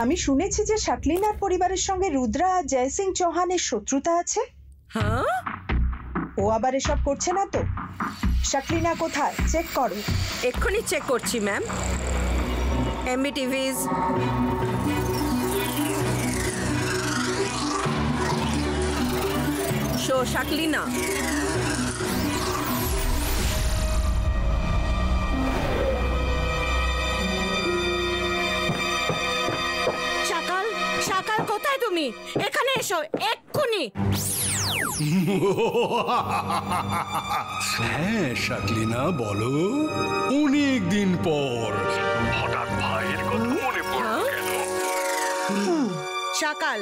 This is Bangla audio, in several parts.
আমি শুনেছি যে শাকলিনার পরিবারের সঙ্গে রুদ্রা আর জয় সিং চৌহানের শত্রুতা আছে। হ্যাঁ, ও আবার এসব করছে না তো? শাকলিনা কোথায়? চেক করো। এক্ষুনি চেক করছি ম্যাম। MBTVs, শো শাকলিনা। শাকাল, শাকাল কোথায় তুমি? এখানে এসো এক্ষুনি। হ্যাঁ শাকলিনা, বলো। অনেক দিন পর হঠাৎ ভাইয়ের কথা মনে পড়লো কেন? শাকাল,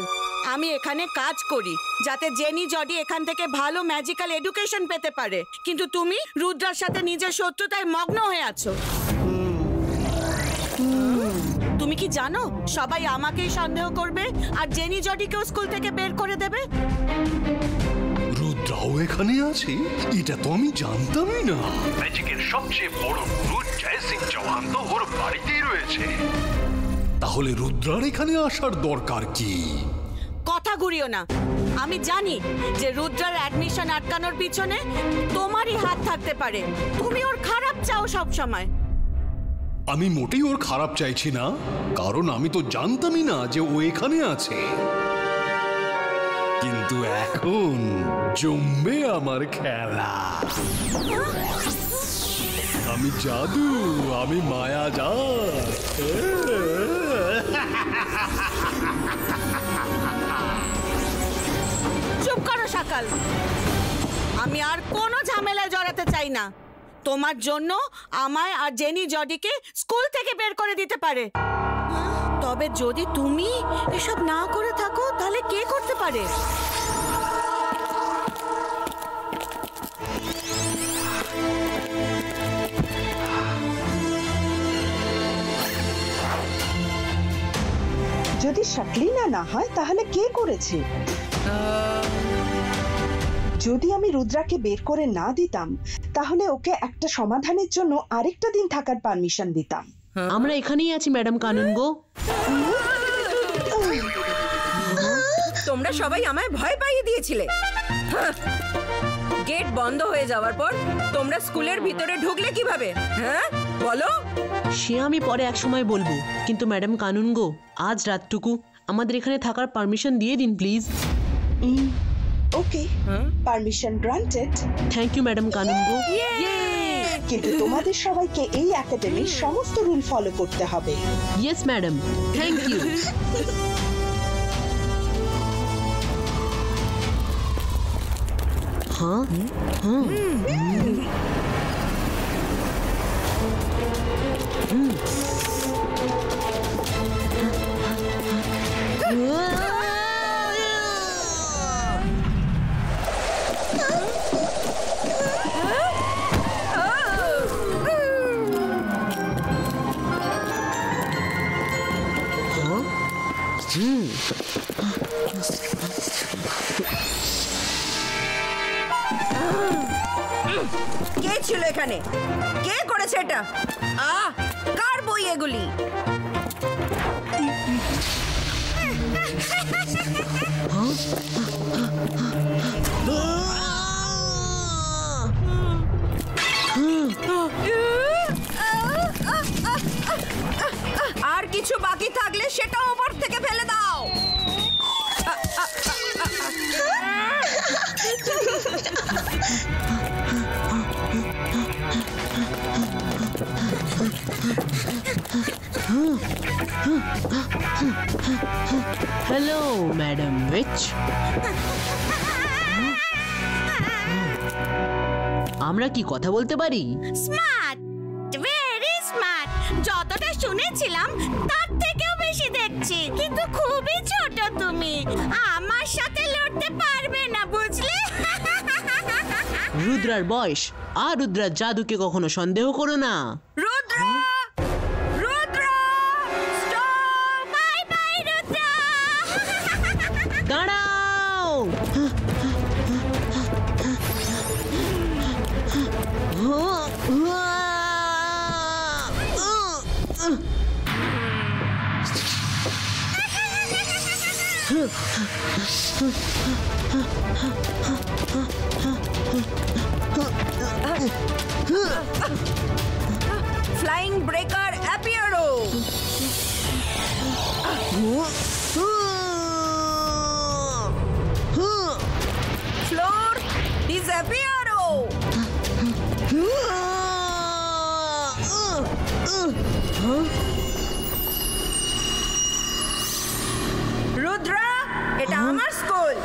আমি এখানে কাজ করি যাতে জেনি জডি এখান থেকে ভালো ম্যাজিক্যাল এডুকেশন পেতে পারে, কিন্তু তুমি রুদ্রার সাথে নিজের শত্রুতায় মগ্ন হয়ে আছো। তুমি কি জানো সবাই আমাকেই সন্দেহ করবে আর জেনি জডিকেও স্কুল থেকে বের করে দেবে? রুদ্রাও এখানে আছে? এটা তো আমি জানতামই না। ম্যাজিকের সবচেয়ে বড় গুরু জয় সিং চৌহান তো ওর বাড়িতেই রয়েছে। তাহলে রুদ্রার এখানে আসার দরকার কি? কথা ঘুরিও না। আমি জানি যে রুদ্রার অ্যাডমিশন আটকানোর পিছনে তোমারই হাত থাকতে পারে। তুমি ওর খারাপ চাও সব সময়। আমি মোটেই ওর খারাপ চাইছি না, কারণ আমি তো জানতামই না যে ও এখানে আছে। কিন্তু এখন জমবে আমার খেলা। আমি জাদু, আমি মায়াজাল। চুপ করো শাকাল, আমি আর কোনো ঝামেলায় জড়াতে চাই না। তোমার জন্য আমায় আর জেনি জডিকে স্কুল থেকে বের করে দিতে পারে, তবে যদি তুমি এসব না করে থাকো তাহলে কে করতে পারে? যদি শাকলিনা না হয় তাহলে কে করেছে? যদি আমি রুদ্রাকে বের করে না দিতাম তাহলে ওকে একটা সমাধানের জন্য আরেকটা দিন থাকার পারমিশন দিতাম। আমরা এখানেই আছি ম্যাডাম কানুন গো। তোমরা সবাই আমায় ভয় পাইয়ে দিয়েছিলে। গেট বন্ধ হয়ে যাওয়ার পর তোমরা স্কুলের ভিতরে ঢুকলে কিভাবে? হ্যাঁ বলো। সে আমি পরে এক সময় বলবো, কিন্তু ম্যাডাম কানুন গো, আজ রাতটুকু আমাদের এখানে থাকার পারমিশন দিয়ে দিন please. Okay, permission granted. Thank you madam কানুন গো। কিন্তু তোমাদের সবাইকে এই একাডেমির সমস্ত রুল ফলো করতে হবে। Yes madam, thank you. হ্যাঁ হ্যাঁ কে ছিল এখানে? কে করেছে এটা? কার বই এগুলি? আর কিছু বাকি থাকলে সেটা ওপর থেকে ফেলে দাও। Hello madam which. আমরা কি কথা বলতে পারি? Smart, very smart. যতটা শুনেছিলাম তার থেকেও বেশি দেখছি, কিন্তু খুবই ছোট তুমি। আমার সাথে লড়তে পারবে না, বুঝলে? রুদ্রার বয়স আর রুদ্রার জাদুকে কখনো সন্দেহ করো না। Rudra, Rudra, stop! Bye bye Rudra. দাঁড়াও। ফ্লাইং ব্রেকার অ্যাপিয়ারো। ফ্লোর ডিসঅ্যাপিয়ারো। রুদ্রা, এটা আমার স্কুল।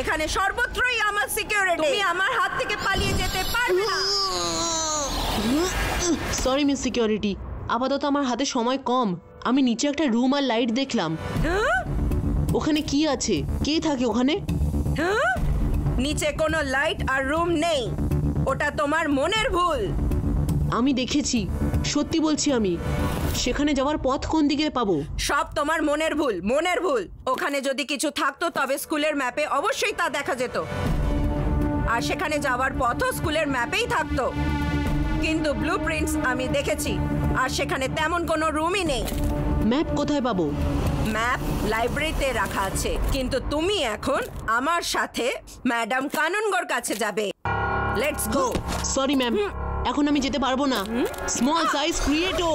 এখানে সর্বত্রই আমার সিকিউরিটি। তুমি আমার হাত থেকে পালিয়ে যেতে পারবে না। সরি মিস সিকিউরিটি, আপাতত আমার হাতে সময় কম। আমি নিচে একটা রুম আর লাইট দেখলাম। ওখানে কি আছে? কে থাকে ওখানে? নিচে কোনো লাইট আর রুম নেই। ওটা তোমার মনের ভুল। আমি দেখেছি, সত্যি বলছি আমি। সেখানে যাওয়ার পথ কোন দিকে পাবো? সব তোমার মনের ভুল, মনের ভুল। ওখানে যদি কিছু থাকতো তবে স্কুলের ম্যাপে অবশ্যই তা দেখা যেত, আর সেখানে যাওয়ার পথও স্কুলের ম্যাপেই থাকতো। কিন্তু ব্লুপ্রিন্টস আমি দেখেছি, আর সেখানে তেমন কোনো রুমই নেই। ম্যাপ কোথায় পাবো? ম্যাপ লাইব্রেরিতে রাখা আছে, কিন্তু তুমি এখন আমার সাথে ম্যাডাম কানুনগোর কাছে যাবে। Let's go. সরি ম্যাম, এখন আমি যেতে পারবো না। স্মল সাইজ ক্রিয়েটো।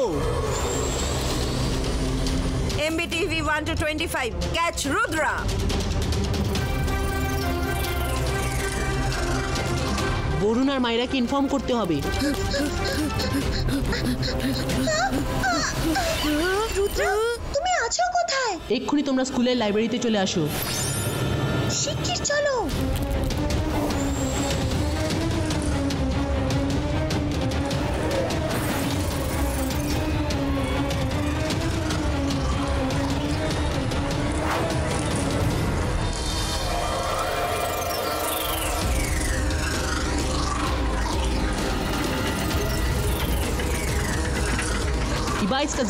MBTV 1 to 25, catch Rudra. Varun আর মাইরাকে ইনফর্ম করতে হবে। রুদ্রা, তুমি আছো কোথায়? এক্ষুনি তোমরা স্কুলের লাইব্রেরিতে চলে আসো। শিগগির চলো।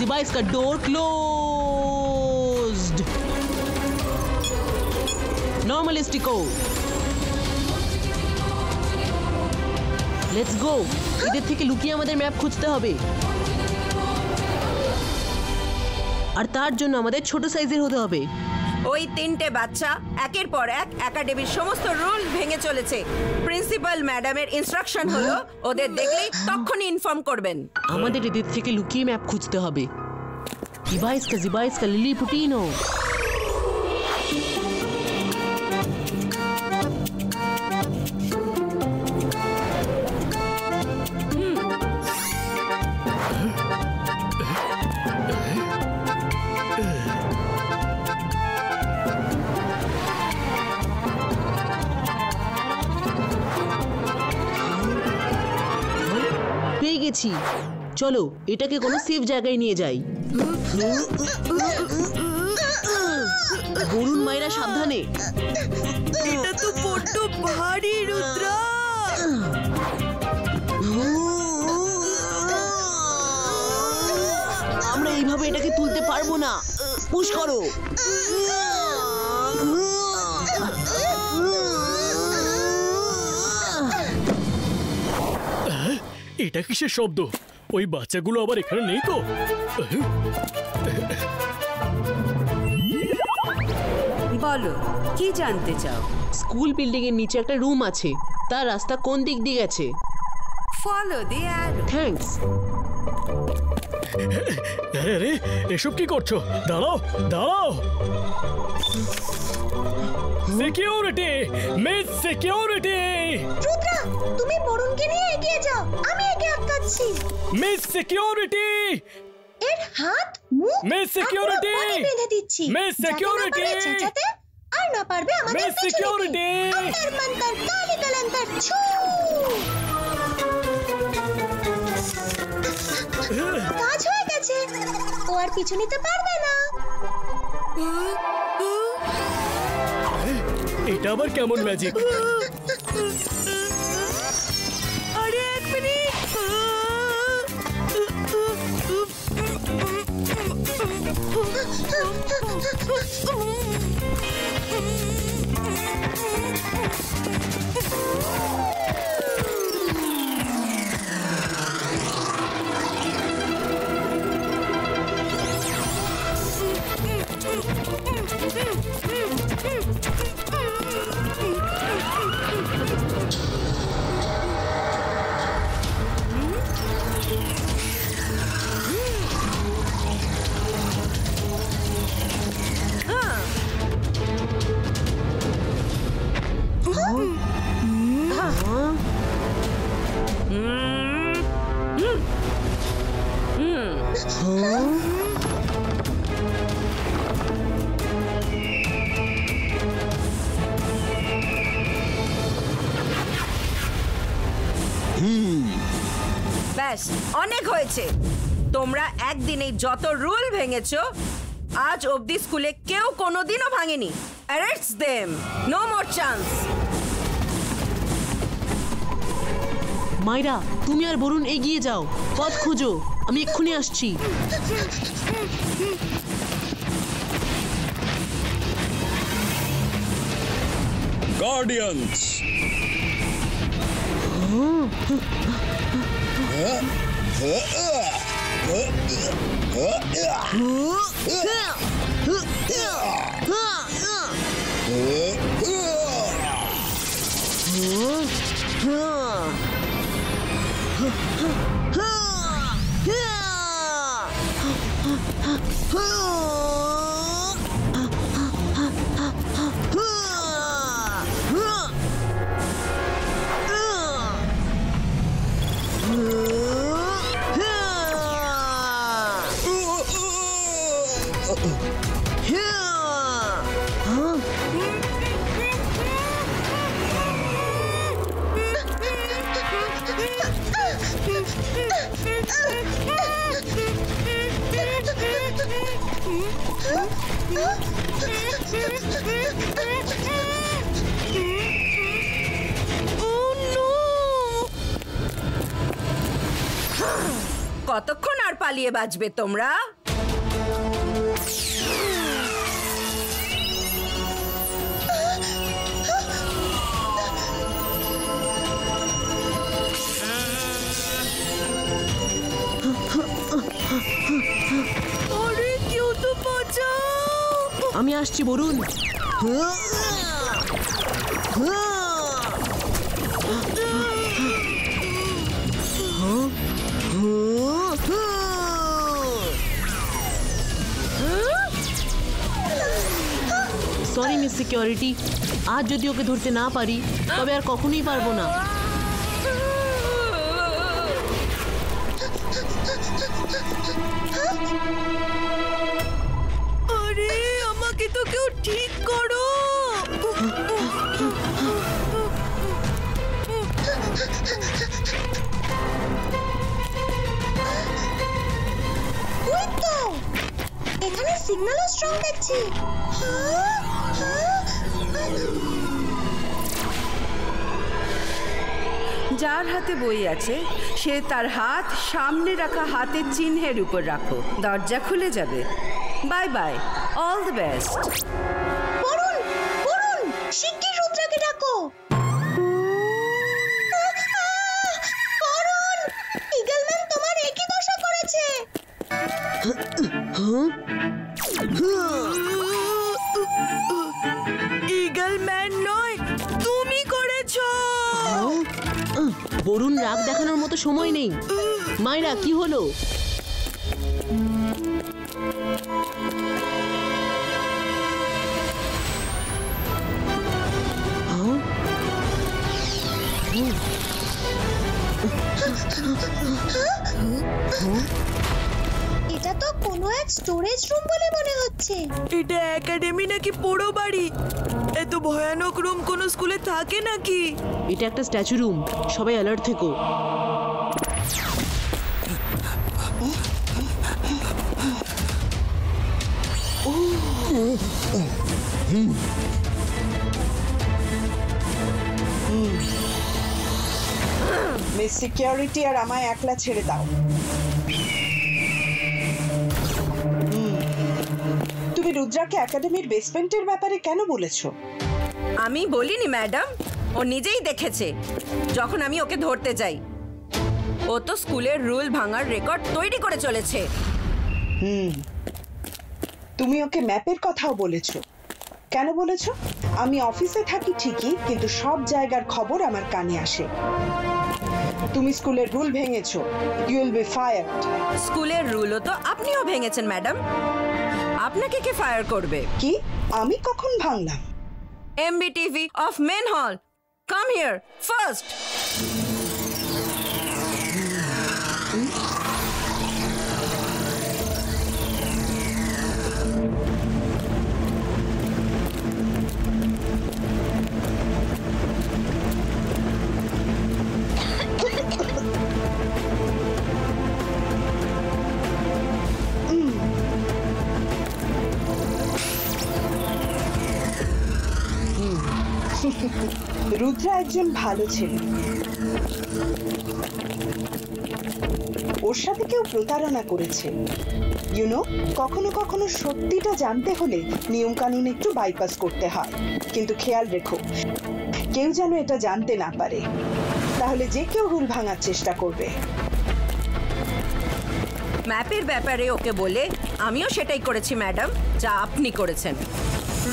Device का door closed. Normalistico. Let's go. এদের থেকে লুকিয়ে আমাদের ম্যাপ খুঁজতে হবে, আর তার জন্য আমাদের ছোট সাইজের হতে হবে। ওই তিনটে বাচ্চা একের পর এক একাডেমির সমস্ত রুল ভেঙে চলেছে। প্রিন্সিপাল ম্যাডামের ইনস্ট্রাকশন হলো ওদের দেখলেই তখনই ইনফর্ম করবেন। আমাদের এদের থেকে লুকিয়ে ম্যাপ খুঁজতে হবে। Device का Lily Putino. পেয়ে গেছি। চলো এটাকে কোনো সেফ জায়গায় নিয়ে যাই। বরুণ মাইরা সাবধানে। এটা তো বড্ড ভারী রুদ্রা। আমরা এইভাবে এটাকে তুলতে পারবো না। পুশ করো। এটা কিসের শব্দ? ওই বাচ্চাগুলো আবার এখানে নেই তো? বলো, কি জানতে চাও? স্কুল বিল্ডিং এর নিচে একটা রুম আছে, তার রাস্তা কোন দিক দিয়ে গেছে? ফলো দি অ্যারো। থ্যাঙ্কস। আরে এসব কি করছো? দাঁড়াও দাঁড়াও। Security, miss security. রুদ্রা, তুমি বরুণকে নিয়ে এগিয়ে যাও, আমি একে আটকাচ্ছি। মিস সিকিউরিটি, এর হাত মুখ মিস সিকিউরিটি, বেঁধে দিচ্ছি। মিস সিকিউরিটি, আর না পারবে আমাদের মিস সিকিউরিটি। অন্তর মন্তর কালি কলন্তর ছু। কাজ হয়ে গেছে, ও আর পিছু নিতে পারবে না। এটা আবার কেমন ম্যাজিক? আরে এক মিনিট। ব্যাস, অনেক হয়েছে। তোমরা একদিনেই যত রুল ভেঙেছো, আজ অবধি স্কুলে কেউ কোনোদিনও ভাঙেনি। Arrest them, no more chance. Maira, তুমি আর বরুণ এগিয়ে যাও, পথ খোঁজো, আমি এক্ষুনি আসছি। গার্ডিয়ানস, কতক্ষণ আর পালিয়ে বাঁচবে তোমরা? আরে কেউ তো বাঁচাও! আমি আসছি বরুণ। সরি মিস সিকিউরিটি, আজ যদি ওকে ধরতে না পারি তবে আর কখনোই পারবো না। আরে আমাকে তো কেউ ঠিক করো! এখানে সিগন্যালও স্ট্রং দেখছি। যার হাতে বই আছে সে তার হাত সামনে রাখা হাতের চিহ্নের উপর রাখো, দরজা খুলে যাবে। Bye bye, all the best. Varun, Varun, শিগগির রুদ্রাকে ডাকো। বরুণ, ইগলম্যান তোমার একই দশা করেছে। ইগলম্যান নয়, তুমি করেছো! বরুণ, রাগ দেখানোর মতো সময় নেই। মাইরা, কি হলো? এটা তো কোনো এক স্টোরেজ রুম বলে মনে হচ্ছে। এটা একাডেমি নাকি পোড়ো বাড়ি? এত ভয়ানক রুম কোন স্কুলে থাকে নাকি? এটা একটা স্ট্যাচু রুম, সবাই অ্যালার্ট থেকো। মিস সিকিউরিটি, আর আমায় একলা ছেড়ে দাও। তুমি রুদ্রাকে একাডেমির বেসমেন্টের ব্যাপারে কেন বলেছো? আমি বলিনি ম্যাডাম, ও নিজেই দেখেছে যখন আমি ওকে ধরতে যাই। ও তো স্কুলের রুল ভাঙার রেকর্ড তৈরি করে চলেছে। তুমি ওকে ম্যাপের কথাও বলেছো। কেন বলেছো? আমি অফিসে থাকি ঠিকই, কিন্তু সব জায়গার খবর আমার কানে আসে। তুমি স্কুলের রুল ভেঙেছো, ইউ উইল বি ফায়ার্ড। স্কুলের রুলও তো আপনিও ভেঙেছেন ম্যাডাম, আপনাকে কে ফায়ার করবে? কি? আমি কখন ভাঙলাম? MBTV of Main Hall, come here first. Rudra একজন ভালো ছেলে। ওর সাথে কেউ প্রতারণা করেছে। ইউনো, কখনো কখনো সত্যিটা জানতে হলে নিয়ম কানুন একটু বাইপাস করতে হয়। কিন্তু খেয়াল রেখো, কেউ যেন এটা জানতে না পারে, তাহলে যে কেউ রুল ভাঙার চেষ্টা করবে। ম্যাপের ব্যাপারে ওকে বলে আমিও সেটাই করেছি ম্যাডাম, যা আপনি করেছেন।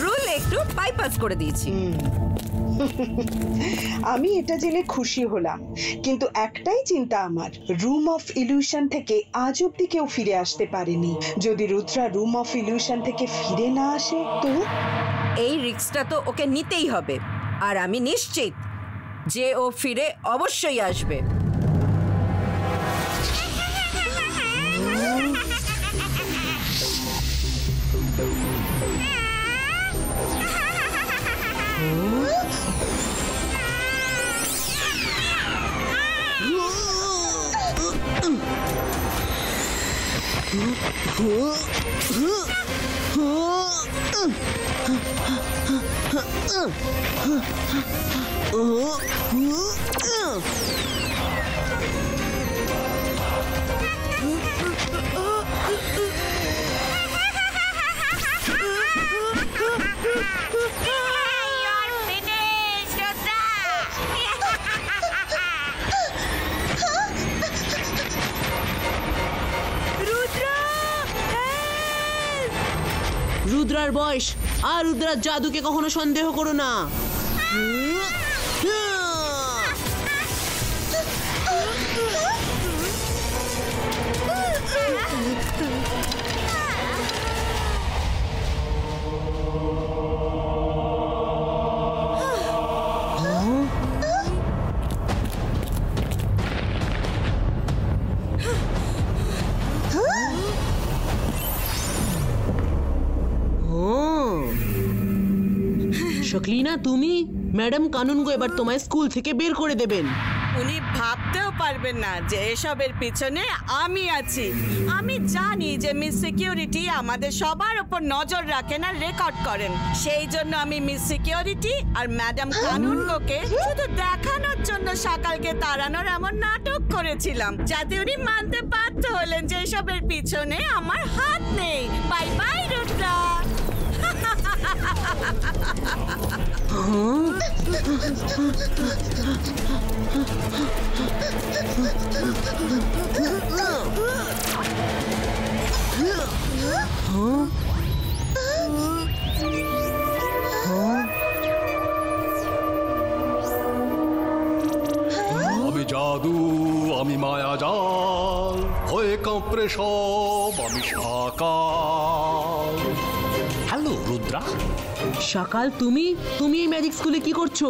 রুল একটু বাইপাস করে দিয়েছি। আমি এটা জেনে খুশি হলাম, কিন্তু একটাই চিন্তা আমার, রুম অফ ইলিউশন থেকে আজ অব্দি কেউ ফিরে আসতে পারেনি। যদি রুদ্রা রুম অফ ইলিউশন থেকে ফিরে না আসে তো? এই রিস্কটা তো ওকে নিতেই হবে, আর আমি নিশ্চিত যে ও ফিরে অবশ্যই আসবে। রুদ্রার বয়স আর রুদ্রার জাদুকে কখনো সন্দেহ করো না। শকলিনা, তুমি ম্যাডাম কানুনগো এবার তোমায় স্কুল থেকে বের করে দেবেন। উনি ভাবতেও পারবেন না যে এসবের পিছনে আমি আছি। আমি জানি যে মিস সিকিউরিটি আমাদের সবার উপর নজর রাখেন আর রেকর্ড করেন। সেই জন্য আমি মিস সিকিউরিটি আর ম্যাডাম কানুনগোকে শুধু দেখানোর জন্য সকালকে তাড়ানোর এমন নাটক করেছিলাম, যাতে উনি মানতে বাধ্য হলেন যে এসবের পিছনে আমার হাত নেই। Bye bye Rudra. আমি জাদু, আমি মায়াজাল, হয়ে কাঁপড়ে সব আমি সাকাল। হ্যালো রুদ্রা। সকাল, তুমি এই ম্যাজিক স্কুলে কি করছো?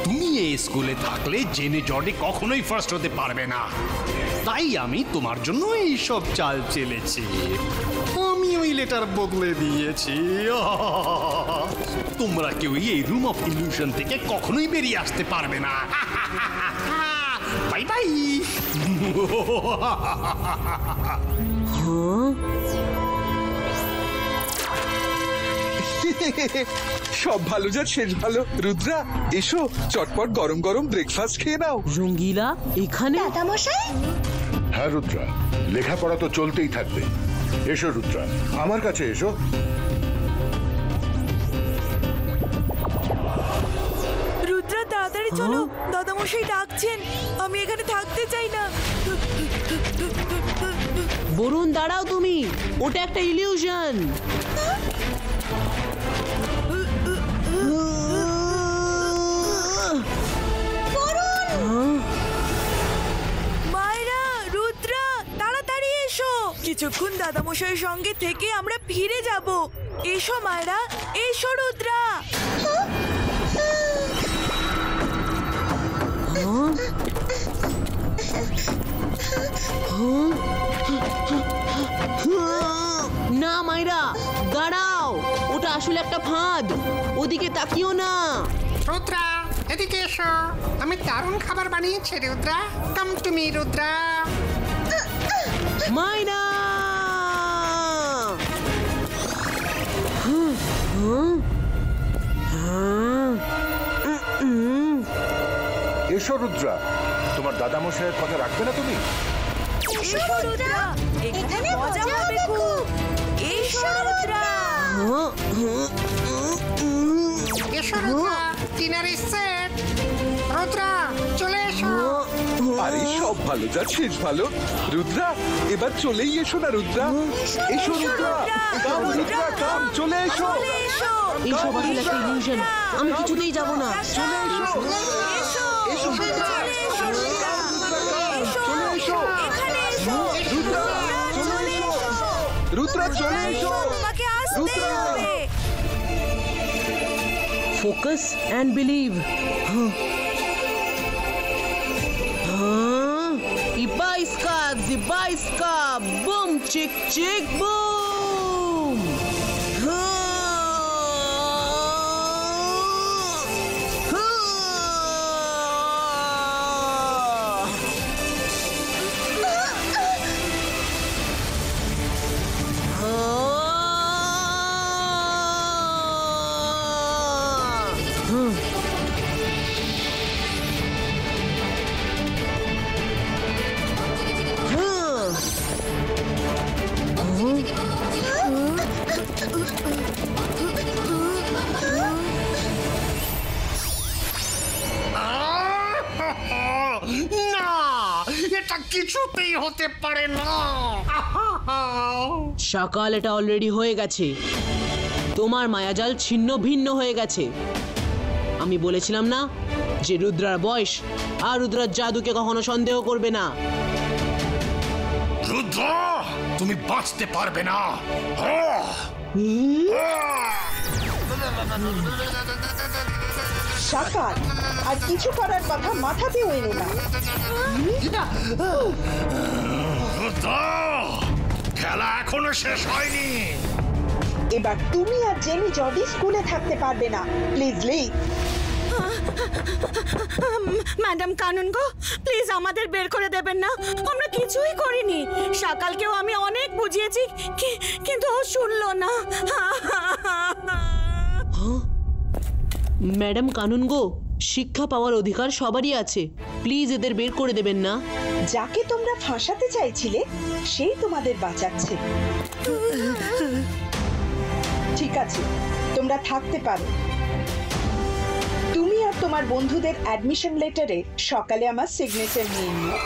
তুমি এই স্কুলে থাকলে জেনে জর্ডি কখনোই ফার্স্ট হতে পারবে না, তাই আমি তোমার জন্য এই সব চাল চেলেছি। আমি ওই লেটার বদলে দিয়েছি। তোমরা কেউ এই রুম অফ ইলিউশন থেকে কখনোই বেরিয়ে আসতে পারবে না। Bye bye. সব ভালো যা শেষ ভালো। রুদ্রা, এসো চটপট গরম গরম ব্রেকফাস্ট খেয়ে নাও। রঙ্গিলা এখানে? হ্যাঁ রুদ্রা, লেখাপড়া তো চলতেই থাকবে। এসো রুদ্রা, আমার কাছে এসো। রুদ্রা তাড়াতাড়ি চলো, দাদামশাই ডাকছেন। আমি এখানে থাকতে চাই না। বরুণ দাঁড়াও, তুমি, ওটা একটা ইলিউশন। মায়েরা, রুদ্রা তাড়াতাড়ি এসো। কিছুক্ষণ দাদামশাইয়ের সঙ্গে থেকে আমরা ফিরে যাব। এসো মায়েরা, এসো রুদ্রা। না মাইরা, দাঁড়াও, ওটা আসলে একটা ফাঁদ। ওদিকে তাকিও না। রুদ্রা, এদিকে এসো। আমি দারুণ খাবার বানিয়েছি Rudra. Come to me Rudra. Maira, এসো রুদ্রা, তোমার দাদামশাইয়ের কথা রাখবে না তুমি? এসো রুদ্রা, এখানে মজা হবে খুব। এসো রুদ্রা। এসো Rudra, dinner is set. Rudra চলে এসো। আরে সব ভালো যা শেষ ভালো। রুদ্রা এবার চলেই এসো না রুদ্রা। এসো রুদ্রা, কাম রুদ্রা কাম, চলে এসো। এই সব আসলে একটা ইলিউশন। আমি কিছুতেই যাব না। চলে এসো, এসো রুদ্রা, চলে এসো। রুদ্রা চলে এসো, রুদ্রা চলে এসো। তোমাকে আসতে হবে। Focus and believe. Ibaiska, boom, chick, chick, boom. না, এটা কিছুতেই হতে পারে না। সকাল এটা অলরেডি হয়ে গেছে। তোমার মায়াজাল ছিন্ন ভিন্ন হয়ে গেছে। আমি বলেছিলাম না যে রুদ্রার বয়স আর রুদ্রার জাদুকে কখনো সন্দেহ করবে না। রুদ্র, তুমি বাঁচতে পারবে না। সকাল আর কিছু করার কথা মাথাতেও এলো না। রুদ্র, খেলা এখনো শেষ হয়নি। এবার তুমি আর জেনি জর্ডি স্কুলে থাকতে পারবে না। Please leave. ম্যাডাম কানুন গো, প্লিজ আমাদের বের করে দেবেন না। আমরা কিছুই করিনি। সকালকেও আমি অনেক বুঝিয়েছি, কিন্তু ও শুনলো না। ম্যাডাম কানুন গো, শিক্ষা পাওয়ার অধিকার সবারই আছে। প্লিজ এদের বের করে দেবেন না। যাকে তোমরা ফাঁসাতে চাইছিলে সেই তোমাদের বাঁচাচ্ছে। ঠিক আছে, তোমরা থাকতে পারো। তুমি আর তোমার বন্ধুদের অ্যাডমিশন লেটারে সকালে আমার সিগনেচার নিয়ে নিও।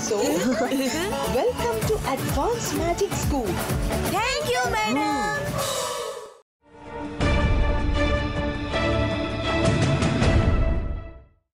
So, welcome to Advanced Magic School. Thank you, madam.